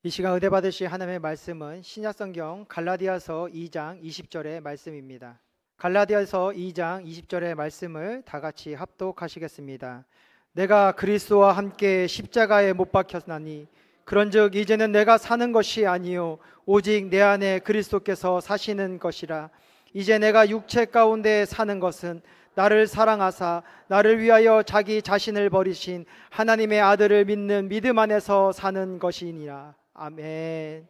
이 시간 은혜 받으실 하나님의 말씀은 신약성경 갈라디아서 2장 20절의 말씀입니다. 갈라디아서 2장 20절의 말씀을 다 같이 합독하시겠습니다. 내가 그리스도와 함께 십자가에 못 박혔나니 그런즉 이제는 내가 사는 것이 아니요 오직 내 안에 그리스도께서 사시는 것이라. 이제 내가 육체 가운데 사는 것은 나를 사랑하사 나를 위하여 자기 자신을 버리신 하나님의 아들을 믿는 믿음 안에서 사는 것이니라. 아멘.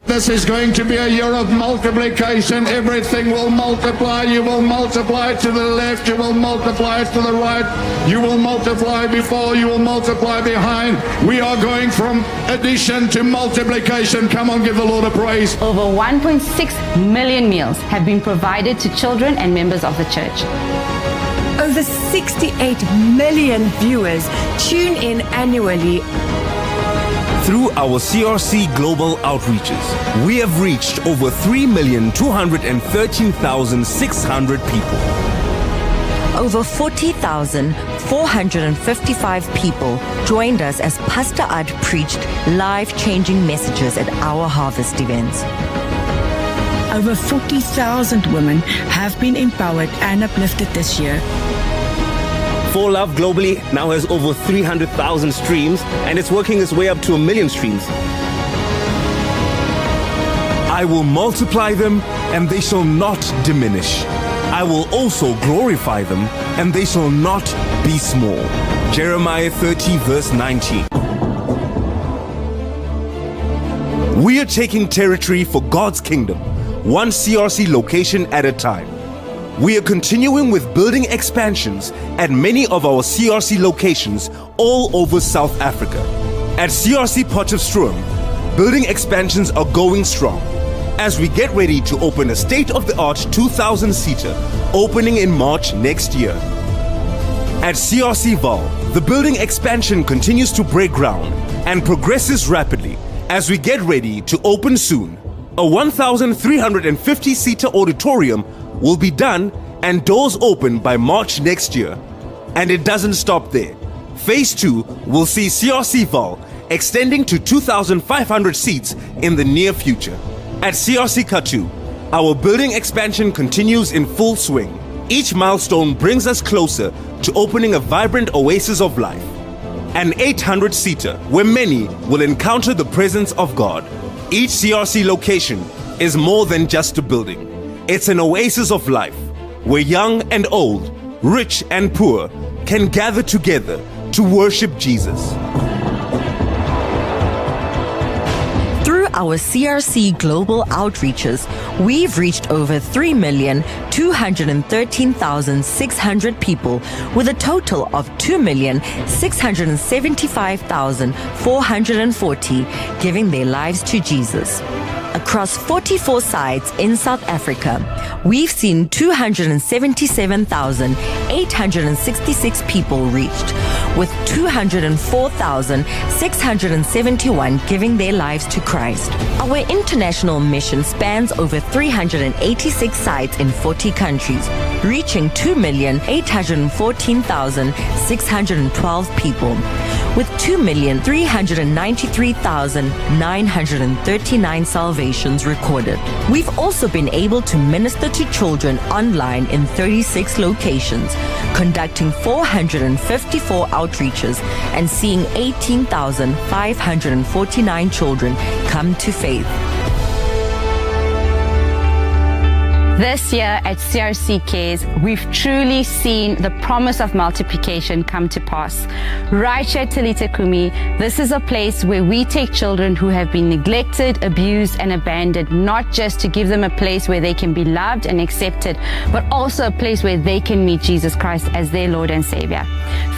This is going to be a year of multiplication. Everything will multiply. You will multiply to the left. You will multiply to the right. You will multiply before. You will multiply behind. We are going from addition to multiplication. Come on, give the Lord a praise. Over 1.6 million meals have been provided to children and members of the church. Over 68 million viewers tune in annually. Through our CRC Global Outreaches, we have reached over 3,213,600 people. Over 40,455 people joined us as Pastor Ad preached life-changing messages at our harvest events. Over 40,000 women have been empowered and uplifted this year. For Love globally now has over 300,000 streams and it's working its way up to 1 million streams. I will multiply them and they shall not diminish. I will also glorify them and they shall not be small. Jeremiah 30 verse 19. We are taking territory for God's kingdom, one CRC location at a time. We are continuing with building expansions at many of our CRC locations all over South Africa. At CRC Potchefstroom, building expansions are going strong as we get ready to open a state-of-the-art 2,000-seater opening in March next year. At CRC Vaal, the building expansion continues to break ground and progresses rapidly as we get ready to open soon. A 1,350-seater auditorium will be done and doors open by March next year. And it doesn't stop there. Phase 2 will see CRC Vaal extending to 2,500 seats in the near future. At CRC Kathu, our building expansion continues in full swing. Each milestone brings us closer to opening a vibrant oasis of life. An 800-seater where many will encounter the presence of God. Each CRC location is more than just a building. It's an oasis of life where young and old, rich and poor can gather together to worship Jesus. Through our CRC Global Outreaches, we've reached over 3,213,600 people with a total of 2,675,440 giving their lives to Jesus. Across 44 sites in South Africa, we've seen 277,866 people reached, with 204,671 giving their lives to Christ. Our international mission spans over 386 sites in 40 countries, reaching 2,814,612 people, with 2,393,939 salvations recorded. We've also been able to minister to children online in 36 locations, conducting 454 outreaches and seeing 18,549 children come to faith. This year at CRC Cares, we've truly seen the promise of multiplication come to pass. Right here at Talita Kumi, this is a place where we take children who have been neglected, abused, and abandoned, not just to give them a place where they can be loved and accepted, but also a place where they can meet Jesus Christ as their Lord and Savior.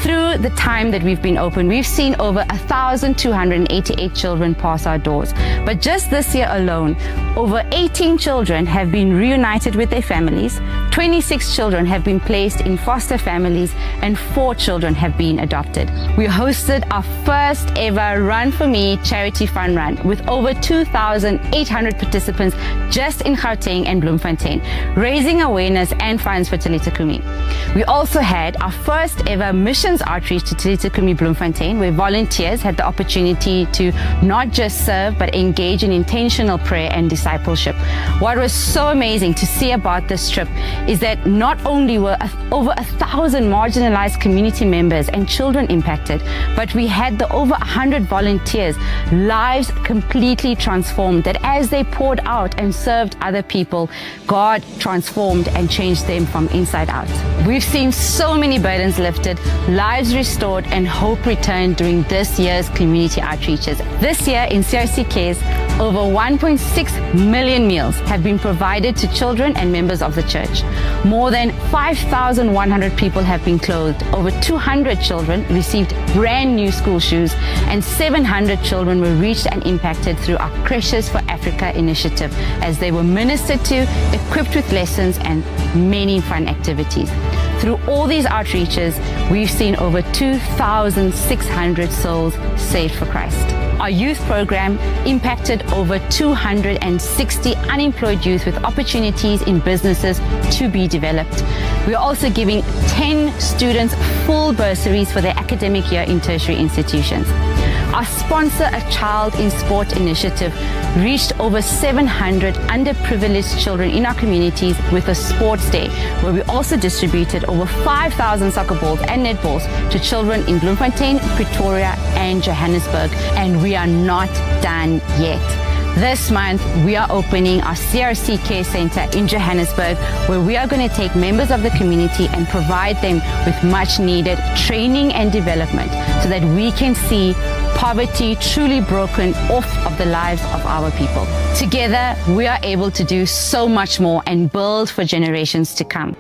Through the time that we've been open, we've seen over 1,288 children pass our doors. But just this year alone, over 18 children have been reunited with their families, 26 children have been placed in foster families and 4 children have been adopted. We hosted our first ever Run For Me charity fun run with over 2,800 participants just in Gauteng and Bloemfontein, raising awareness and funds for Talita Kumi. We also had our first ever missions outreach to Talita Kumi Bloemfontein, where volunteers had the opportunity to not just serve but engage in intentional prayer and discipleship. What was so amazing to see about this trip is that not only were over 1,000 marginalized community members and children impacted, but we had the over 100 volunteers, lives completely transformed, that as they poured out and served other people, God transformed and changed them from inside out. We've seen so many burdens lifted, lives restored, and hope returned during this year's community outreaches. This year in CRC Cares, over 1.6 million meals have been provided to children and members of the church. More than 5,100 people have been clothed. Over 200 children received brand new school shoes, and 700 children were reached and impacted through our Creches for Africa initiative as they were ministered to, equipped with lessons and many fun activities. Through all these outreaches, we've seen over 2,600 souls saved for Christ. Our youth program impacted over 260 unemployed youth with opportunities in businesses to be developed. We are also giving 10 students full bursaries for their academic year in tertiary institutions. Our Sponsor a Child in Sport initiative reached over 700 underprivileged children in our communities with a sports day, where we also distributed over 5,000 soccer balls and netballs to children in Bloemfontein, Pretoria, and Johannesburg. And we are not done yet. This month, we are opening our CRC Care Center in Johannesburg, where we are going to take members of the community and provide them with much needed training and development so that we can see poverty truly broken off of the lives of our people. Together, we are able to do so much more and build for generations to come.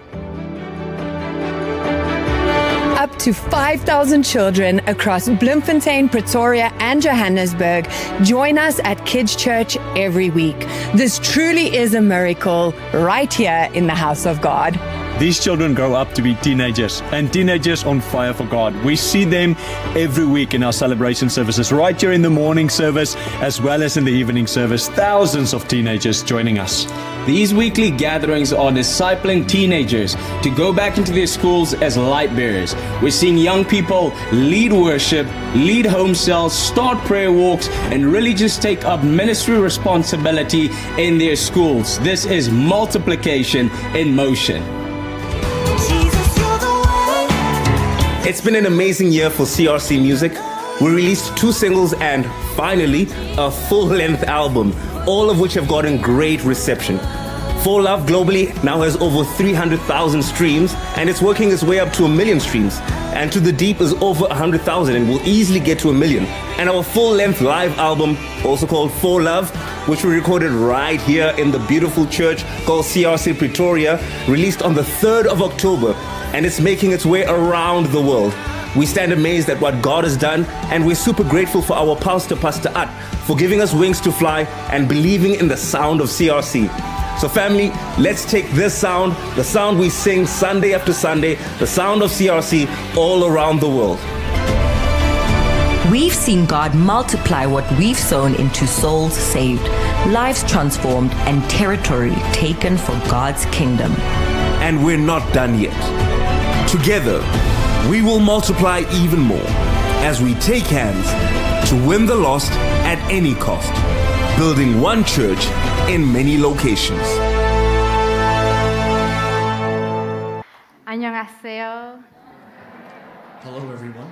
Up to 5,000 children across Bloemfontein, Pretoria, and Johannesburg join us at Kids Church every week. This truly is a miracle right here in the house of God. These children grow up to be teenagers, and teenagers on fire for God. We see them every week in our celebration services, right here in the morning service as well as in the evening service. Thousands of teenagers joining us. These weekly gatherings are discipling teenagers to go back into their schools as light bearers. We're seeing young people lead worship, lead home cells, start prayer walks, and really just take up ministry responsibility in their schools. This is multiplication in motion. It's been an amazing year for CRC Music. We released 2 singles and, finally, a full-length album, all of which have gotten great reception. For Love globally now has over 300,000 streams, and it's working its way up to 1 million streams. And To The Deep is over 100,000 and will easily get to 1 million. And our full-length live album, also called For Love, which we recorded right here in the beautiful church called CRC Pretoria, released on the 3rd of October, and it's making its way around the world. We stand amazed at what God has done, and we're super grateful for our pastor, Pastor At, for giving us wings to fly and believing in the sound of CRC. So family, let's take this sound, the sound we sing Sunday after Sunday, the sound of CRC all around the world. We've seen God multiply what we've sown into souls saved, lives transformed, and territory taken for God's kingdom. And we're not done yet. Together, we will multiply even more as we take hands to win the lost at any cost, building one church in many locations. 안녕하세요. Hello, everyone.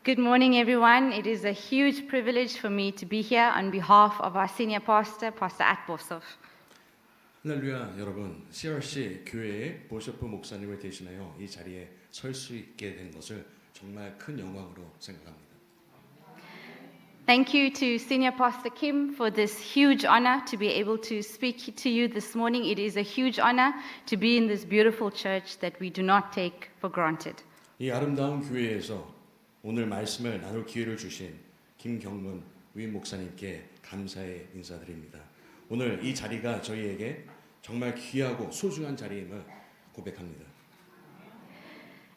Good morning, everyone. It is a huge privilege for me to be here on behalf of our senior pastor, Pastor At Boshoff. 할렐루야, 여러분. CRC 교회의 보셔프 목사님을 대신하여 이 자리에 설 수 있게 된 것을 정말 큰 영광으로 생각합니다. Thank you to Senior Pastor Kim for this huge honor to be able to speak to you this morning. It is a huge honor to be in this beautiful church that we do not take for granted. 이 아름다운 교회에서 오늘 말씀을 나눌 기회를 주신 김경문 위임 목사님께 감사의 인사드립니다. 오늘 이 자리가 저희에게 정말 귀하고 소중한 자리임을 고백합니다.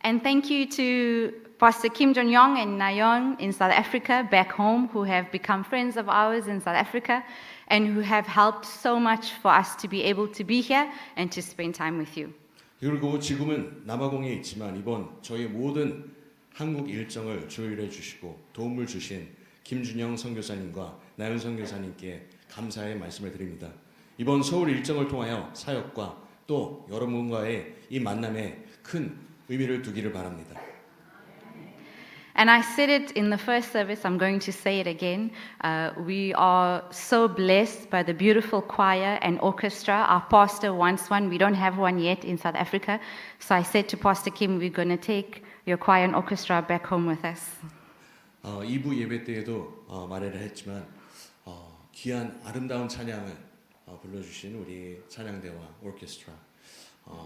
And thank you to Pastor Kim Jong-yong and Nayeon in South Africa, back home, who have become friends of ours in South Africa and who have helped so much for us to be able to be here and to spend time with you. 그리고 지금은 남아공에 있지만 이번 저희 모든 한국 일정을 조율해 주시고 도움을 주신 김준영 선교사님과 나연 선교사님께 감사의 말씀을 드립니다. 이번 서울 일정을 통하여 사역과 또 여러분과의 이 만남에 큰 의미를 두기를 바랍니다. And I said it in the first service, I'm going to say it again. We are so blessed by the beautiful choir and orchestra. Our pastor wants one. We don't have one yet in South Africa. So I said to Pastor Kim, we're going to take your choir and orchestra back home with us. 2부 예배 때에도 말을 했지만 귀한 아름다운 찬양을 불러주신 우리 찬양대와 오케스트라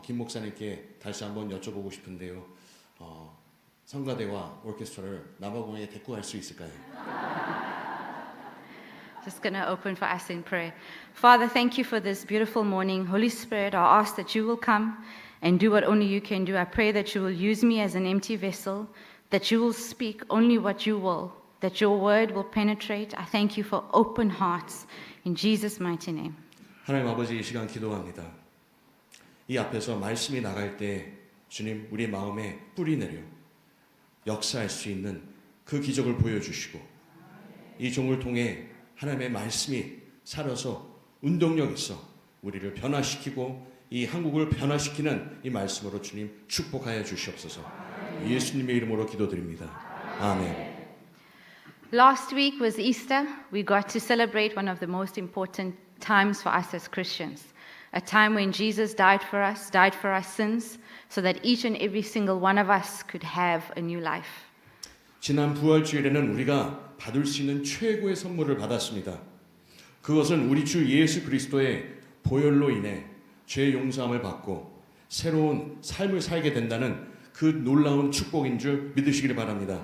김 목사님께 다시 한번 여쭤보고 싶은데요. 성가대와 오케스트라를 남아공에 데리고 갈 수 있을까요? Just going to open for us in prayer. Father, thank you for this beautiful morning. Holy Spirit, I ask that you will come and do what only you can do. I pray that you will use me as an empty vessel, that you will speak only what you will, that your word will penetrate. I thank you for open hearts. In Jesus' mighty name. 하나님 아버지 이 시간 기도합니다. 이 앞에서 말씀이 나갈 때 주님 우리 마음에 뿌리 내려 역사할 수 있는 그 기적을 보여주시고 이 종을 통해 하나님의 말씀이 살아서 운동력 있어 우리를 변화시키고 이 한국을 변화시키는 이 말씀으로 주님 축복하여 주시옵소서. 예수님의 이름으로 기도드립니다. 아멘. Last week was Easter. We got to celebrate one of the most important times for us as Christians. A time when Jesus died for our sins, so that each and every single one of us could have a new life. 지난 부활주일에는 우리가 받을 수 있는 최고의 선물을 받았습니다. 그것은 우리 주 예수 그리스도의 보혈로 인해 죄 용서함을 받고 새로운 삶을 살게 된다는 그 놀라운 축복인 줄 믿으시기를 바랍니다.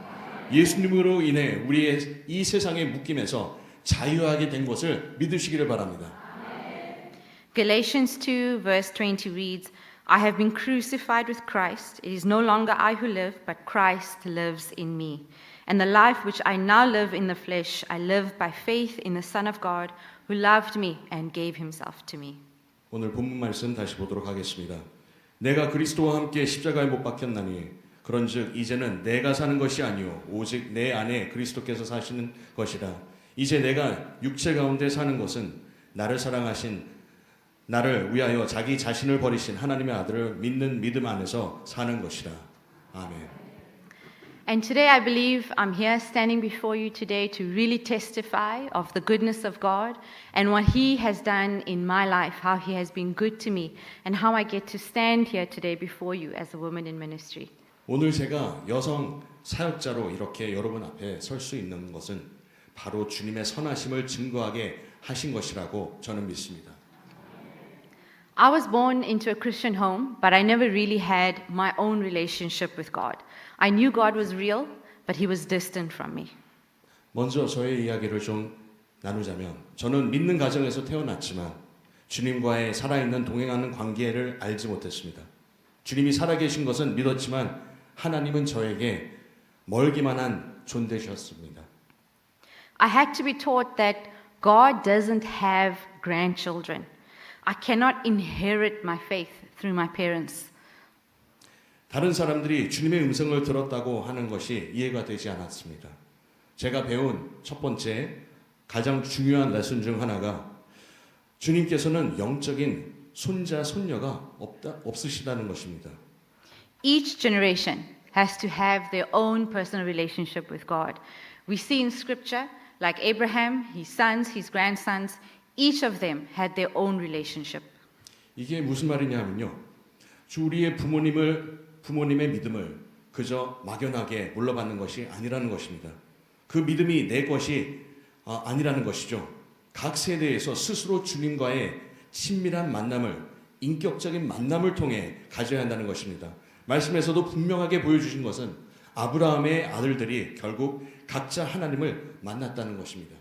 예수님으로 인해 우리의 이 세상의 묶임에서 자유하게 된 것을 믿으시기를 바랍니다. Galatians 2 verse 20 reads, I have been crucified with Christ. It is no longer I who live, but Christ lives in me. And the life which I now live in the flesh, I live by faith in the Son of God, who loved me and gave himself to me. 오늘 본문 말씀 다시 보도록 하겠습니다. 내가 그리스도와 함께 십자가에 못 박혔나니 그런즉 이제는 내가 사는 것이 아니요 오직 내 안에 그리스도께서 사시는 것이라. 이제 내가 육체 가운데 사는 것은 나를 사랑하신 나를 위하여 자기 자신을 버리신 하나님의 아들을 믿는 믿음 안에서 사는 것이라. 아멘. And today I believe I'm here standing before you today to really testify of the goodness of God and what He has done in my life, how He has been good to me, and how I get to stand here today before you as a woman in ministry. 오늘 제가 여성 사역자로 이렇게 여러분 앞에 설 수 있는 것은 바로 주님의 선하심을 증거하게 하신 것이라고 저는 믿습니다. I was born into a Christian home, but I never really had my own relationship with God. I knew God was real, but He was distant from me. 먼저 저의 이야기를 좀 나누자면 저는 믿는 가정에서 태어났지만 주님과의 살아있는 동행하는 관계를 알지 못했습니다. 주님이 살아계신 것은 믿었지만 하나님은 저에게 멀기만 한 존재셨습니다. I had to be taught that God doesn't have grandchildren. I cannot inherit my faith through my parents. 다른 사람들이 주님의 음성을 들었다고 하는 것이 이해가 되지 않았습니다. 제가 배운 첫 번째 가장 중요한 레슨 중 하나가 주님께서는 영적인 손자 손녀가 없으시다는 것입니다. Each generation has to have their own personal relationship with God. We see in scripture like Abraham, his sons, his grandsons, each of them had their own relationship. 이게 무슨 말이냐면요. 우리의 부모님의 믿음을 그저 막연하게 물러받는 것이 아니라는 것입니다. 그 믿음이 내 것이 아니라는 것이죠. 각 세대에서 스스로 주님과의 친밀한 만남을 인격적인 만남을 통해 가져야 한다는 것입니다. 말씀에서도 분명하게 보여주신 것은 아브라함의 아들들이 결국 각자 하나님을 만났다는 것입니다.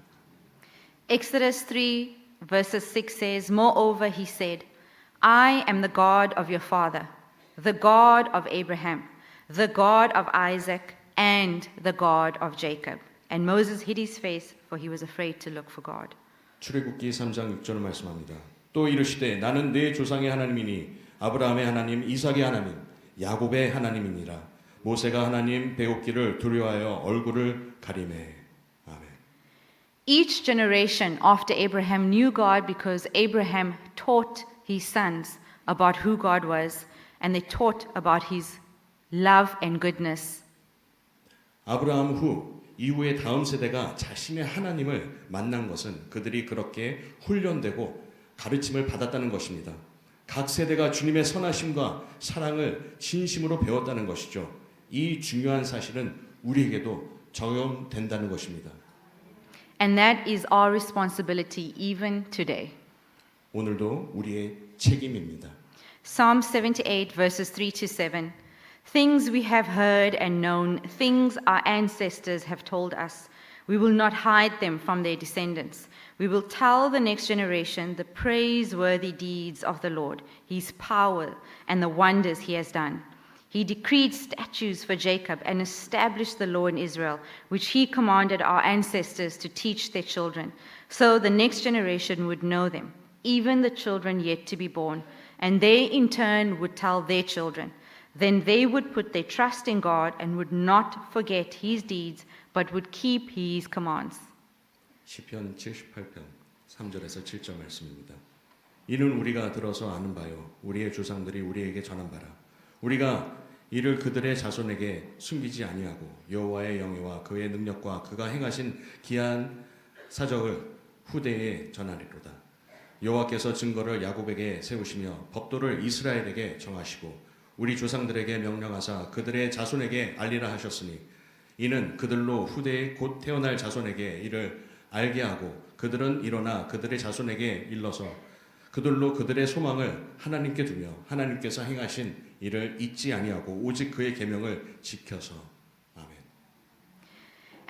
Exodus 3 verses 6 says, Moreover, he said, I am the God of your father, the God of Abraham, the God of Isaac, and the God of Jacob. And Moses hid his face, for he was afraid to look for God. 출애굽기 3장 6절을 말씀합니다. 또 이르시되 나는 네 조상의 하나님이니 아브라함의 하나님, 이삭의 하나님, 야곱의 하나님이니라. 모세가 하나님 배웠기를 두려워하여 얼굴을 가리매. 아멘. Each generation after Abraham knew God because Abraham taught his sons about who God was, and they taught about his love and goodness. 아브라함 후 이후의 다음 세대가 자신의 하나님을 만난 것은 그들이 그렇게 훈련되고 가르침을 받았다는 것입니다. 각 세대가 주님의 선하심과 사랑을 진심으로 배웠다는 것이죠. 이 중요한 사실은 우리에게도 적용된다는 것입니다. And that is our responsibility even today. 오늘도 우리의 책임입니다. Psalm 78 verses 3 to 7. Things we have heard and known, things our ancestors have told us. We will not hide them from their descendants. We will tell the next generation the praiseworthy deeds of the Lord, his power, and the wonders he has done. He decreed statutes for Jacob and established the law in Israel, which he commanded our ancestors to teach their children, so the next generation would know them, even the children yet to be born, and they in turn would tell their children. Then they would put their trust in God and would not forget his deeds, but would keep his commands. 시편 78편 3절에서 7절 말씀입니다. 이는 우리가 들어서 아는 바요 우리의 조상들이 우리에게 전한 바라. 우리가 이를 그들의 자손에게 숨기지 아니하고 여호와의 영예와 그의 능력과 그가 행하신 기이한 사적을 후대에 전하리로다. 여호와께서 증거를 야곱에게 세우시며 법도를 이스라엘에게 정하시고 우리 조상들에게 명령하사 그들의 자손에게 알리라 하셨으니 이는 그들로 후대에 곧 태어날 자손에게 이를 알게 하고 그들은 일어나 그들의 자손에게 일러서 그들로 그들의 소망을 하나님께 두며 하나님께서 행하신 일을 잊지 아니하고 오직 그의 계명을 지켜서. 아멘.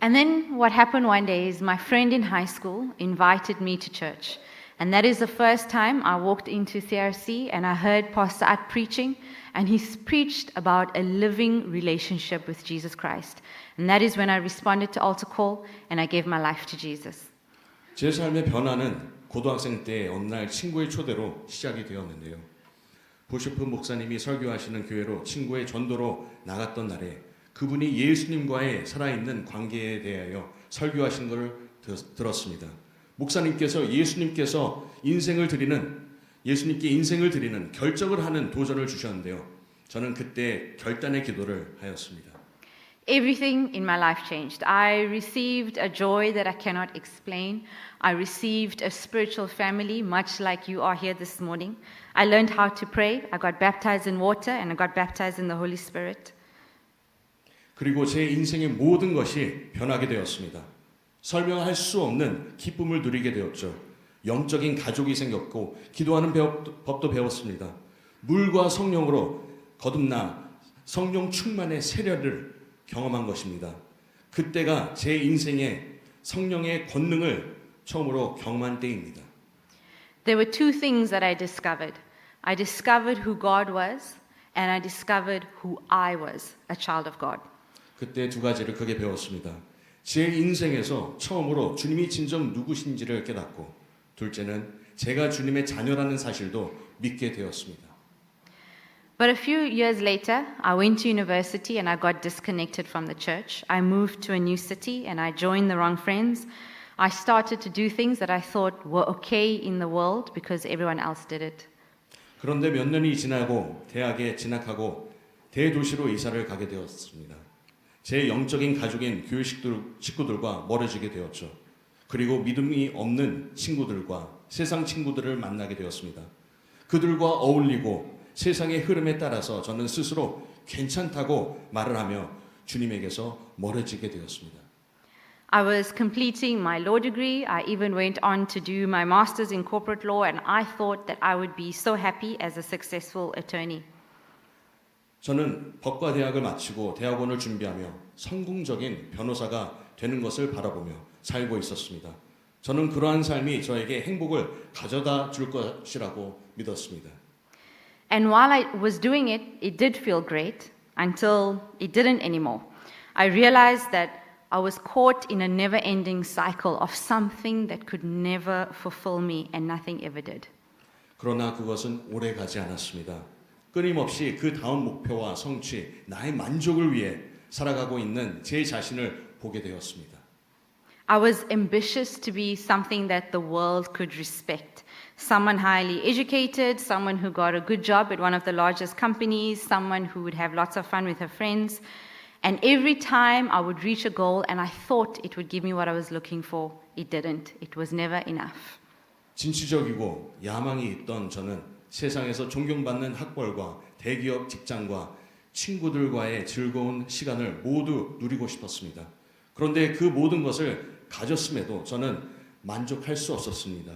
And then what happened one day is my friend in high school invited me to church. And that is the first time I walked into CRC and I heard Pastor Art preaching, and he preached about a living relationship with Jesus Christ. And that is when I responded to altar call and I gave my life to Jesus. 제 삶의 변화는 고등학생 때 어느 날 친구의 초대로 시작이 되었는데요. 보슈프 목사님이 설교하시는 교회로 친구의 전도로 나갔던 날에 그분이 예수님과의 살아있는 관계에 대하여 설교하신 것을 들었습니다. 목사님께서 예수님께 인생을 드리는 결정을 하는 도전을 주셨는데요. 저는 그때 결단의 기도를 하였습니다. Everything in my life changed. I received a joy that I cannot explain. I received a spiritual family, much like you are here this morning. I learned how to pray. I got baptized in water and I got baptized in the Holy Spirit. 그리고 제 인생의 모든 것이 변하게 되었습니다. 설명할 수 없는 기쁨을 누리게 되었죠. 영적인 가족이 생겼고 기도하는 법도 배웠습니다. 물과 성령으로 거듭나 성령 충만의 세례를 경험한 것입니다. 그때가 제 인생의 성령의 권능을 처음으로 경험한 때입니다. There were two things that I discovered. I discovered who God was and I discovered who I was, a child of God. 그때 두 가지를 크게 배웠습니다. 제 인생에서 처음으로 주님이 진정 누구신지를 깨닫고 둘째는 제가 주님의 자녀라는 사실도 믿게 되었습니다. But a few years later, I went to university and I got disconnected from the church. I moved to a new city and I joined the wrong friends. I started to do things that I thought were okay in the world because everyone else did it. 그런데 몇 년이 지나고 대학에 진학하고 대도시로 이사를 가게 되었습니다. 제 영적인 가족인 교회 식구들과 멀어지게 되었죠. 그리고 믿음이 없는 친구들과 세상 친구들을 만나게 되었습니다. 그들과 어울리고 세상의 흐름에 따라서 저는 스스로 괜찮다고 말을 하며 주님에게서 멀어지게 되었습니다. I was completing my law degree. I even went on to do my master's in corporate law, and I thought that I would be so happy as a successful attorney. 저는 법과 대학을 마치고 대학원을 준비하며 성공적인 변호사가 되는 것을 바라보며 살고 있었습니다. 저는 그러한 삶이 저에게 행복을 가져다 줄 것이라고 믿었습니다. And while I was doing it, it did feel great until it didn't anymore. I realized that I was caught in a never-ending cycle of something that could never fulfill me and nothing ever did. 그러나 그것은 오래 가지 않았습니다. 끊임없이 그 다음 목표와 성취, 나의 만족을 위해 살아가고 있는 제 자신을 보게 되었습니다. I was ambitious to be something that the world could respect. Someone highly educated, someone who got a good job at one of the largest companies, someone who would have lots of fun with her friends. And every time I would reach a goal and I thought it would give me what I was looking for, it didn't. It was never enough. 진취적이고 야망이 있던 저는 세상에서 존경받는 학벌과 대기업 직장과 친구들과의 즐거운 시간을 모두 누리고 싶었습니다. 그런데 그 모든 것을 가졌음에도 저는 만족할 수 없었습니다.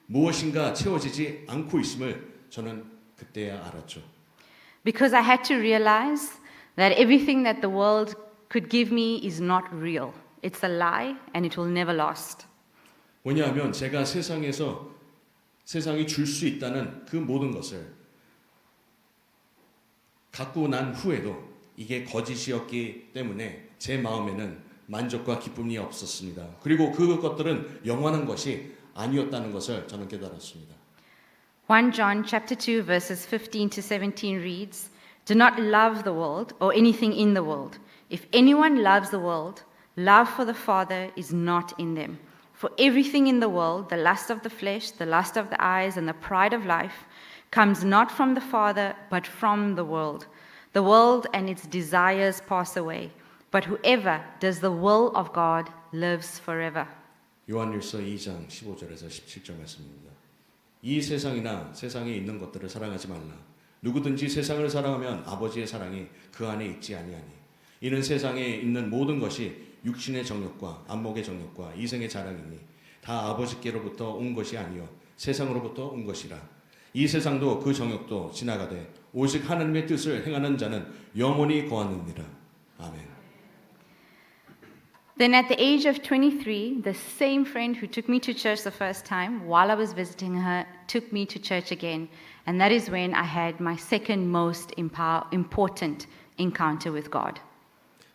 무엇인가 채워지지 않고 있음을 저는 그때야 알았죠. Because I had to realize that everything that the world could give me is not real. It's a lie and it will never last. 왜냐하면 제가 세상이 줄 수 있다는 그 모든 것을 갖고 난 후에도 이게 거짓이었기 때문에 제 마음에는 만족과 기쁨이 없었습니다. 그리고 그것들은 영원한 것이 아니었다는 것을 저는 깨달았습니다. 1 John chapter 2 verses 15 to 17 reads, Do not love the world or anything in the world. If anyone loves the world, love for the Father is not in them. For everything in the world, the lust of the flesh, the lust of the eyes, and the pride of life, comes not from the Father, but from the world. The world and its desires pass away, but whoever does the will of God lives forever. 요한일서 2장 15절에서 17절 말씀입니다. 이 세상이나 세상에 있는 것들을 사랑하지 말라. 누구든지 세상을 사랑하면 아버지의 사랑이 그 안에 있지 아니하니. 이는 세상에 있는 모든 것이 육신의 정욕과 안목의 정욕과 이생의 자랑이니 다 아버지께로부터 온 것이 아니요 세상으로부터 온 것이라. 이 세상도 그 정욕도 지나가되 오직 하나님의 뜻을 행하는 자는 영원히 거하느니라. 아멘. Then at the age of 23, the same friend who took me to church the first time, while I was visiting her, took me to church again. And that is when I had my second most important encounter with God.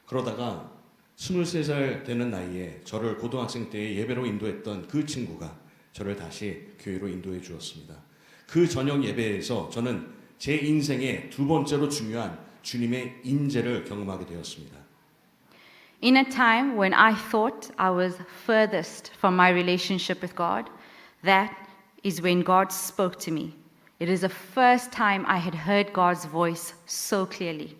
그러다가 23살 되는 나이에 저를 고등학생 때 예배로 인도했던 그 친구가 저를 다시 교회로 인도해 주었습니다. 그 저녁 예배에서 저는 제 인생의 두 번째로 중요한 주님의 인재를 경험하게 되었습니다. In a time when I thought I was furthest from my relationship with God, that is when God spoke to me. It is the first time I had heard God's voice so clearly.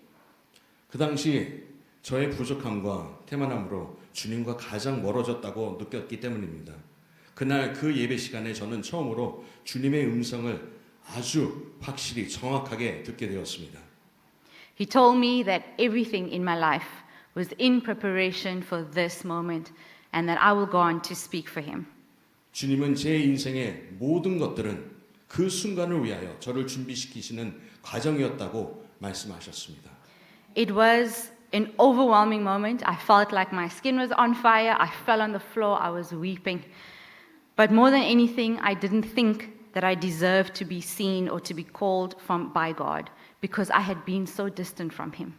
그 당시 저의 부족함과 태만함으로 주님과 가장 멀어졌다고 느꼈기 때문입니다. 그날 그 예배 시간에 저는 처음으로 주님의 음성을 아주 확실히 정확하게 듣게 되었습니다. He told me that everything in my life was in preparation for this moment and that I will go on to speak for him. 주님은 제 인생의 모든 것들은 그 순간을 위하여 저를 준비시키시는 과정이었다고 말씀하셨습니다. It was an overwhelming moment. I felt like my skin was on fire. I fell on the floor. I was weeping. But more than anything, I didn't think that I deserved to be seen or to be called by God because I had been so distant from him.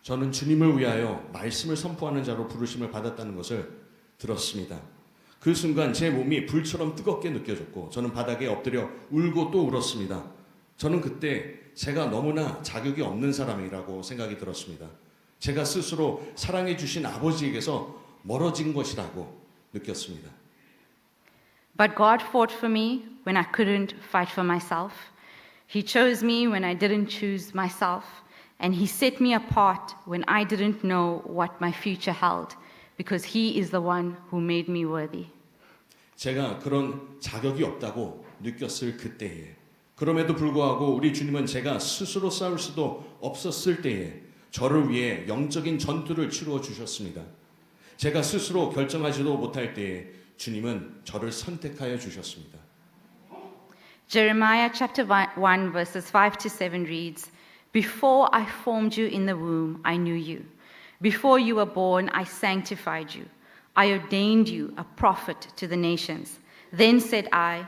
저는 주님을 위하여 말씀을 선포하는 자로 부르심을 받았다는 것을 들었습니다. 그 순간 제 몸이 불처럼 뜨겁게 느껴졌고 저는 바닥에 엎드려 울고 또 울었습니다. 저는 그때 제가 너무나 자격이 없는 사람이라고 생각이 들었습니다. 제가 스스로 사랑해 주신 아버지에게서 멀어진 것이라고 느꼈습니다. But God fought for me when I couldn't fight for myself. He chose me when I didn't choose myself. And he set me apart when I didn't know what my future held, because he is the one who made me worthy. 제가 그런 자격이 없다고 느꼈을 그때에, 그럼에도 불구하고 우리 주님은 제가 스스로 싸울 수도 없었을 때에 저를 위해 영적인 전투를 치루어 주셨습니다. 제가 스스로 결정하지도 못할 때에 주님은 저를 선택하여 주셨습니다. Jeremiah chapter 1 verses 5 to 7 reads, Before I formed you in the womb, I knew you. Before you were born, I sanctified you. I ordained you a prophet to the nations. Then said I,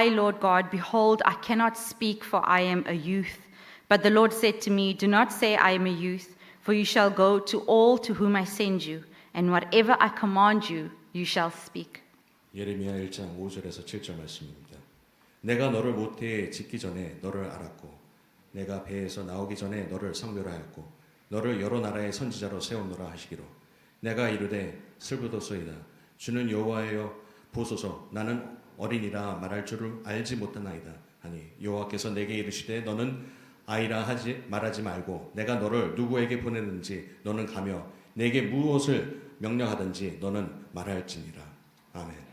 Lord God, behold, I cannot speak, for I am a youth. But the Lord said to me, do not say I am a youth, for you shall go to all to whom I send you, and whatever I command you, you shall speak. 예레미야 1장 5절에서 7절 말씀입니다. 내가 너를 모태에 짓기 전에 너를 알았고 내가 배에서 나오기 전에 너를 성별하였고 너를 여러 나라의 선지자로 세우노라 하시기로 내가 이르되 슬프도소이다. 주는 여호와여 보소서 나는 어린이라 말할 줄을 알지 못하나이다 하니 여호와께서 내게 이르시되 너는 아이라 말하지 말고 내가 너를 누구에게 보내는지 너는 가며 내게 무엇을 명령하든지 너는 말할지니라. 아멘.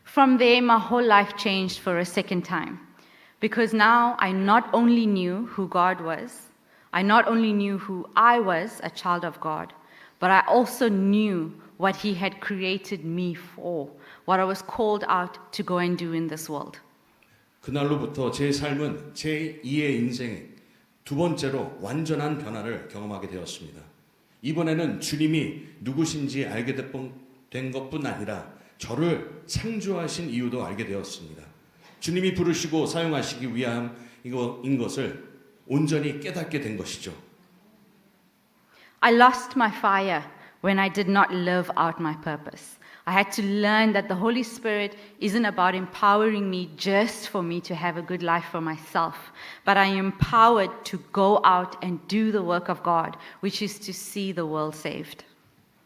From there, my whole life changed for a second time, because now I not only knew who God was, I not only knew who I was, a child of God, but I also knew what He had created me for, what I was called out to go and do in this world. 그날로부터 제 삶은 제 2의 인생에 두 번째로 완전한 변화를 경험하게 되었습니다. 이번에는 주님이 누구신지 알게 된 것뿐 아니라 저를 창조하신 이유도 알게 되었습니다. 주님이 부르시고 사용하시기 위함인 것을 온전히 깨닫게 된 것이죠. I lost my fire when I did not live out my purpose. I had to learn that the Holy Spirit isn't about empowering me just for me to have a good life for myself, but I am empowered to go out and do the work of God, which is to see the world saved.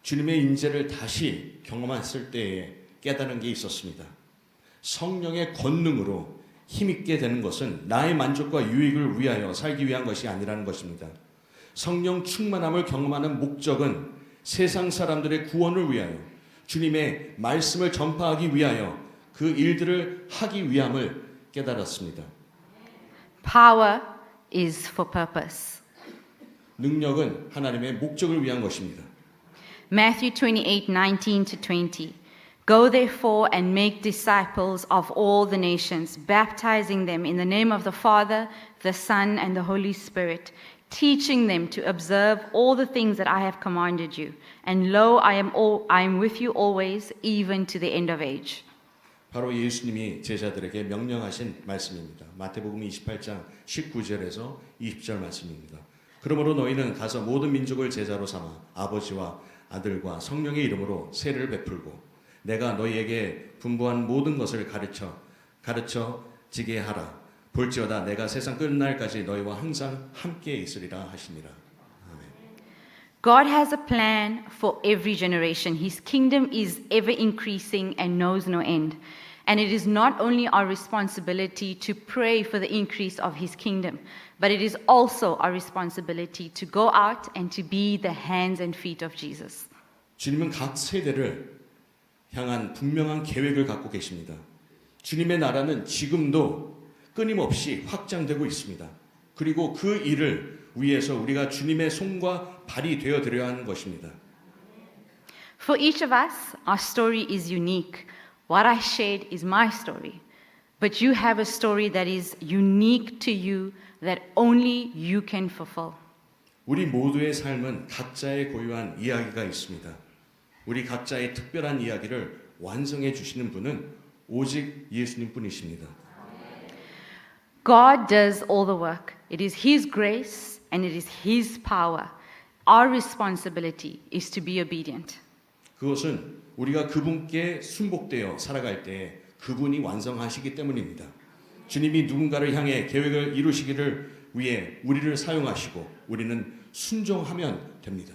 주님의 임재를 다시 경험했을 때에 깨달은 게 있었습니다. 성령의 권능으로 힘있게 되는 것은 나의 만족과 유익을 위하여 살기 위한 것이 아니라는 것입니다. 성령 충만함을 경험하는 목적은 세상 사람들의 구원을 위하여 주님의 말씀을 전파하기 위하여 그 일들을 하기 위함을 깨달았습니다. Power is for purpose. 능력은 하나님의 목적을 위한 것입니다. Matthew 28:19 to 20. Go therefore and make disciples of all the nations, baptizing them in the name of the Father, the Son, and the Holy Spirit, teaching them to observe all the things that I have commanded you. And lo, I am with you always, even to the end of age. 바로 예수님이 제자들에게 명령하신 말씀입니다. 마태복음 28장 19절에서 20절 말씀입니다. 그러므로 너희는 가서 모든 민족을 제자로 삼아 아버지와 아들과 성령의 이름으로 세례를 베풀고 내가 너희에게 분부한 모든 것을 가르쳐지게 하라. 볼지어다 내가 세상 끝날까지 너희와 항상 함께 있으리라 하시니라. 아멘. God has a plan for every generation. His kingdom is ever increasing and knows no end. And it is not only our responsibility to pray for the increase of His kingdom, but it is also our responsibility to go out and to be the hands and feet of Jesus. 주님은 각 세대를 향한 분명한 계획을 갖고 계십니다. 주님의 나라는 지금도 끊임없이 확장되고 있습니다. 그리고 그 일을 위해서 우리가 주님의 손과 발이 되어 드려야 하는 것입니다. For each of us, our story is unique. What I shared is my story. But you have a story that is unique to you that only you can fulfill. 우리 모두의 삶은 각자의 고유한 이야기가 있습니다. 우리 각자의 특별한 이야기를 완성해 주시는 분은 오직 예수님뿐이십니다. God does all the work. It is His grace and it is His power. Our responsibility is to be obedient. 그것은 우리가 그분께 순복되어 살아갈 때 그분이 완성하시기 때문입니다. 주님이 누군가를 향해 계획을 이루시기를 위해 우리를 사용하시고 우리는 순종하면 됩니다.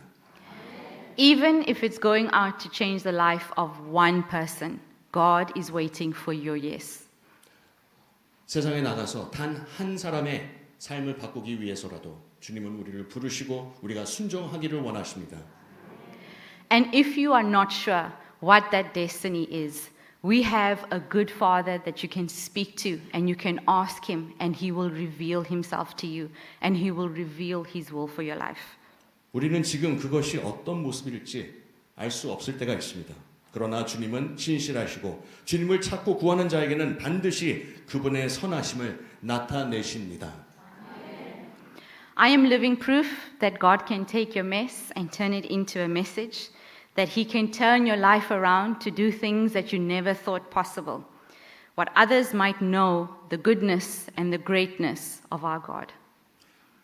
Even if it's going out to change the life of one person, God is waiting for your yes. 세상에 나가서 단 한 사람의 삶을 바꾸기 위해서라도 주님은 우리를 부르시고 우리가 순종하기를 원하십니다. And if you are not sure what that destiny is, we have a good Father that you can speak to and you can ask Him and He will reveal Himself to you and He will reveal His will for your life. 우리는 지금 그것이 어떤 모습일지 알 수 없을 때가 있습니다. 그러나 주님은 신실하시고 주님을 찾고 구하는 자에게는 반드시 그분의 선하심을 나타내십니다. I am living proof that God can take your mess and turn it into a message, that He can turn your life around to do things that you never thought possible. What others might know the goodness and the greatness of our God.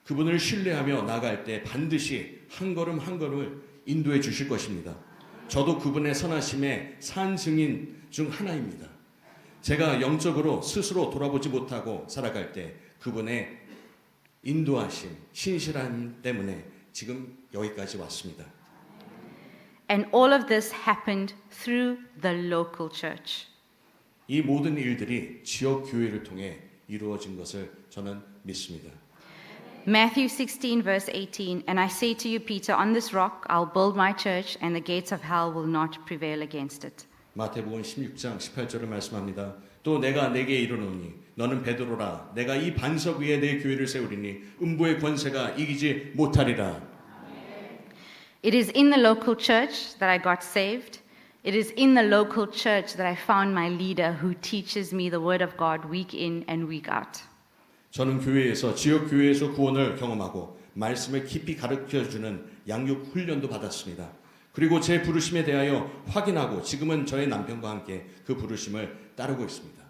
그분을 신뢰하며 나갈 때 반드시 한 걸음 한 걸음을 인도해 주실 것입니다. 저도 그분의 선하심의 산 증인 중 하나입니다. 제가 영적으로 스스로 돌아보지 못하고 살아갈 때 그분의 인도하심, 신실함 때문에 지금 여기까지 왔습니다. And all of this happened through the local church. 이 모든 일들이 지역 교회를 통해 이루어진 것을 저는 믿습니다. Matthew 16 verse 18, and I say to you, Peter, on this rock I'll build my church, and the gates of hell will not prevail against it. 마태복음 16장 18절을 말씀합니다. 또 내가 내게 이르노니 너는 베드로라 내가 이 반석 위에 내 교회를 세우리니 음부의 권세가 이기지 못하리라. It is in the local church that I got saved. It is in the local church that I found my leader who teaches me the word of God week in and week out. 저는 교회에서 지역 교회에서 구원을 경험하고 말씀을 깊이 가르쳐 주는 양육 훈련도 받았습니다. 그리고 제 부르심에 대하여 확인하고 지금은 저의 남편과 함께 그 부르심을 따르고 있습니다.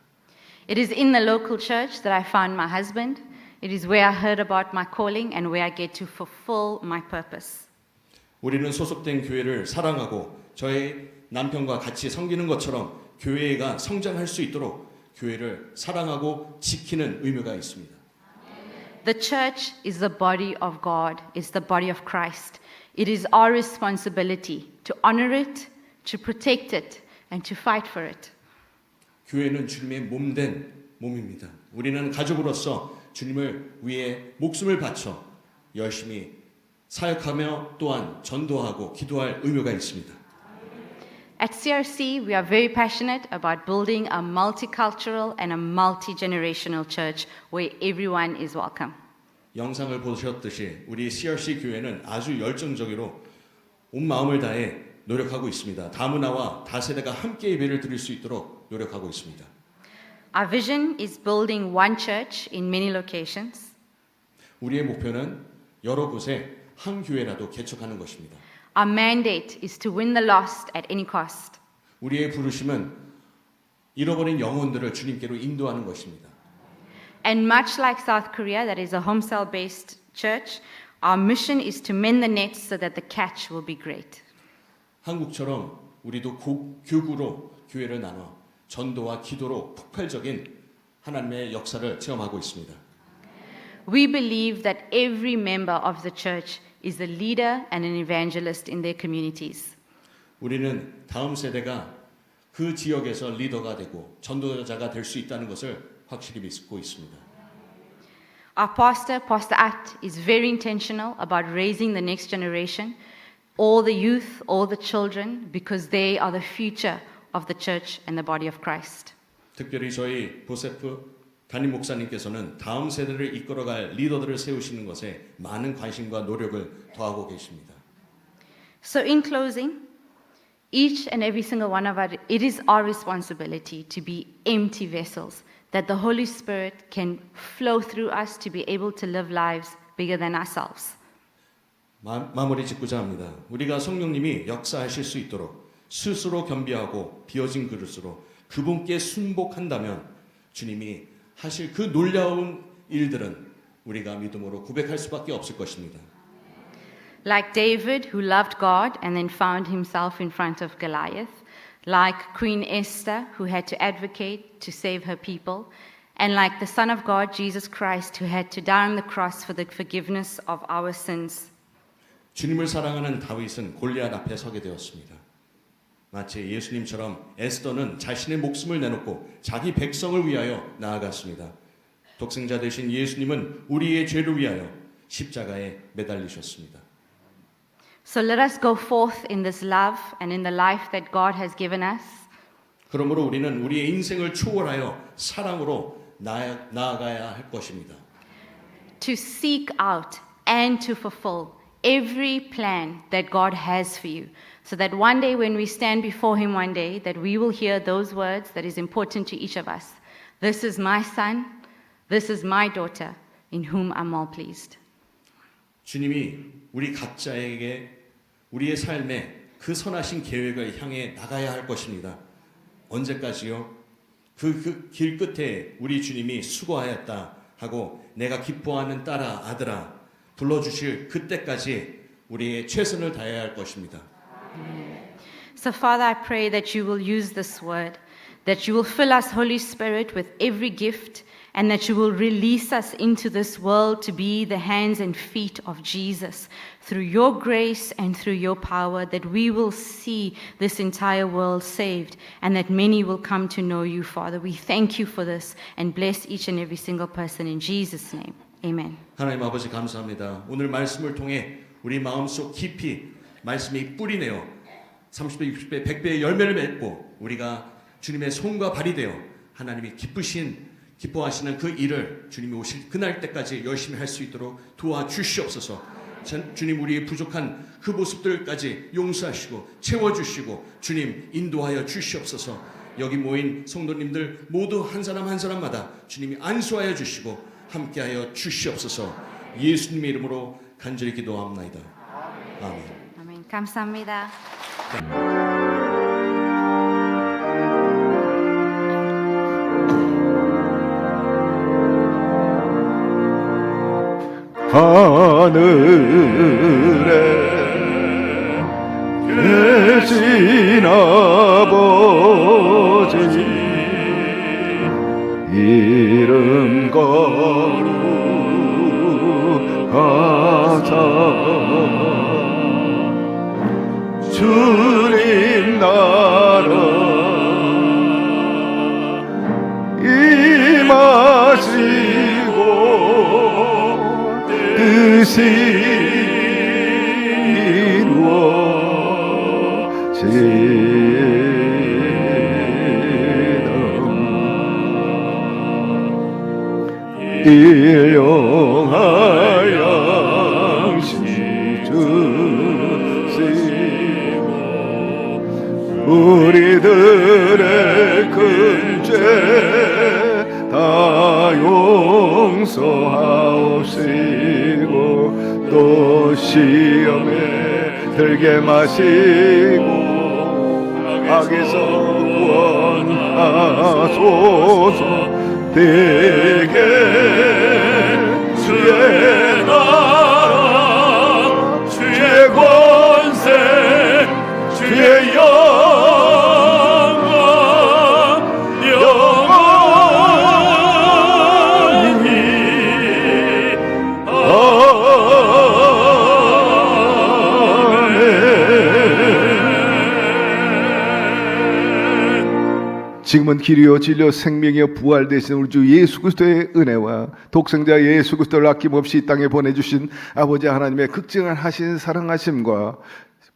It is in the local church that I found my husband. It is where I heard about my calling and where I get to fulfill my purpose. 우리는 소속된 교회를 사랑하고 저의 남편과 같이 섬기는 것처럼 교회가 성장할 수 있도록 교회를 사랑하고 지키는 의무가 있습니다. The church is the body of God, is the body of Christ. It is our responsibility to honor it, to protect it, and to fight for it. 교회는 주님의 몸된 몸입니다. 우리는 가족으로서 주님을 위해 목숨을 바쳐 열심히 사역하며 또한 전도하고 기도할 의무가 있습니다. At CRC, we are very passionate about building a multicultural and a multi-generational church where everyone is welcome. 영상을 보셨듯이 우리 CRC 교회는 아주 열정적으로 온 마음을 다해 노력하고 있습니다. 다문화와 다세대가 함께 예배를 드릴 수 있도록 노력하고 있습니다. Our vision is building one church in many locations. 우리의 목표는 여러 곳에 한 교회라도 개척하는 것입니다. Our mandate is to win the lost at any cost. 우리의 부르심은 잃어버린 영혼들을 주님께로 인도하는 것입니다. And much like South Korea, that is a home cell-based church, our mission is to mend the nets so that the catch will be great. 한국처럼 우리도 교구로 교회를 나눠 전도와 기도로 폭발적인 하나님의 역사를 체험하고 있습니다. We believe that every member of the church is a leader and an evangelist in their communities. 우리는 다음 세대가 그 지역에서 리더가 되고 전도자가 될 수 있다는 것을 확실히 믿고 있습니다. Our pastor, Pastor At, is very intentional about raising the next generation, all the youth, all the children, because they are the future of the church and the body of Christ. 특별히 저희 보세프 담임 목사님께서는 다음 세대를 이끌어갈 리더들을 세우시는 것에 많은 관심과 노력을 더하고 계십니다. So in closing, each and every single one of us, it is our responsibility to be empty vessels, that the Holy Spirit can flow through us to be able to live lives bigger than ourselves. 마무리 짓고자 합니다. 우리가 성령님이 역사하실 수 있도록 스스로 겸비하고 비어진 그릇으로 그분께 순복한다면 주님이 하실 그 놀라운 일들은 우리가 믿음으로 고백할 수밖에 없을 것입니다. Like David, who loved God and then found himself in front of Goliath, like Queen Esther, who had to advocate to save her people, and like the Son of God, Jesus Christ, who had to die on the cross for the forgiveness of our sins. 주님을 사랑하는 다윗은 골리앗 앞에 서게 되었습니다. 마치 예수님처럼 에스더는 자신의 목숨을 내놓고 자기 백성을 위하여 나아갔습니다. 독생자 되신 예수님은 우리의 죄를 위하여 십자가에 매달리셨습니다. So let us go forth in this love and in the life that God has given us. 그러므로 우리는 우리의 인생을 초월하여 사랑으로 나아가야 할 것입니다. To seek out and to fulfill every plan that God has for you. So that one day when we stand before him one day, that we will hear those words that is important to each of us. This is my son, this is my daughter, in whom I'm well pleased. 주님이 우리 각자에게 우리의 삶에 그 선하신 계획을 향해 나가야 할 것입니다. 언제까지요? 그 길 끝에 우리 주님이 수고하였다 하고 내가 기뻐하는 딸아 아들아 불러주실 그때까지 우리의 최선을 다해야 할 것입니다. So, Father, I pray that you will use this word, that you will fill us, Holy Spirit, with every gift, and that you will release us into this world to be the hands and feet of Jesus through your grace and through your power, that we will see this entire world saved and that many will come to know you, Father. We thank you for this and bless each and every single person in Jesus' name. Amen. 하나님 아버지 감사합니다. 오늘 말씀을 통해 우리 마음속 깊이 말씀이 뿌리내어 30배, 60배, 100배의 열매를 맺고 우리가 주님의 손과 발이 되어 하나님이 기뻐하시는 그 일을 주님이 오실 그날 때까지 열심히 할 수 있도록 도와주시옵소서. 주님 우리의 부족한 그 모습들까지 용서하시고 채워주시고 주님 인도하여 주시옵소서. 여기 모인 성도님들 모두 한 사람 한 사람마다 주님이 안수하여 주시고 함께하여 주시옵소서. 예수님의 이름으로 간절히 기도합나이다. 아멘. 아멘. 감사합니다. 하늘에 계신 아버지 이름 거룩하사 주님 나라 임하시고 뜻이 이루어지다 일용할 양식 주시고 우리들의 큰 죄 다 용서하옵시고 또 시험에 들게 마시고 악에서 구원하소서. 대개 주의 나라 주의 권세 주의 영광 영원히 아멘. 지금은 길이요 진리요 생명이요 부활 되신 우리 주 예수 그리스도의 은혜와 독생자 예수 그리스도를 아낌없이 이 땅에 보내주신 아버지 하나님의 극진하신 사랑하심과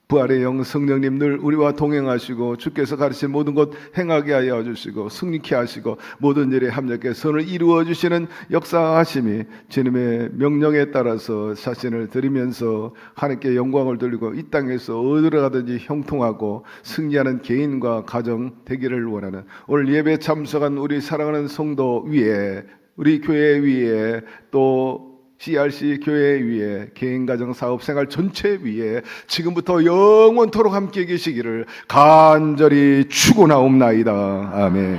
부활의 영 성령님 늘 우리와 동행하시고 주께서 가르친 모든 것 행하게 하여 주시고 승리케 하시고 모든 일에 합력해 선을 이루어 주시는 역사하심이 주님의 명령에 따라서 자신을 드리면서 하나님께 영광을 돌리고 이 땅에서 어디로 가든지 형통하고 승리하는 개인과 가정 되기를 원하는 오늘 예배 참석한 우리 사랑하는 성도 위에 우리 교회 위에 또 CRC 교회 위에 개인 가정 사업 생활 전체 위에 지금부터 영원토록 함께 계시기를 간절히 축원하옵나이다. 아멘.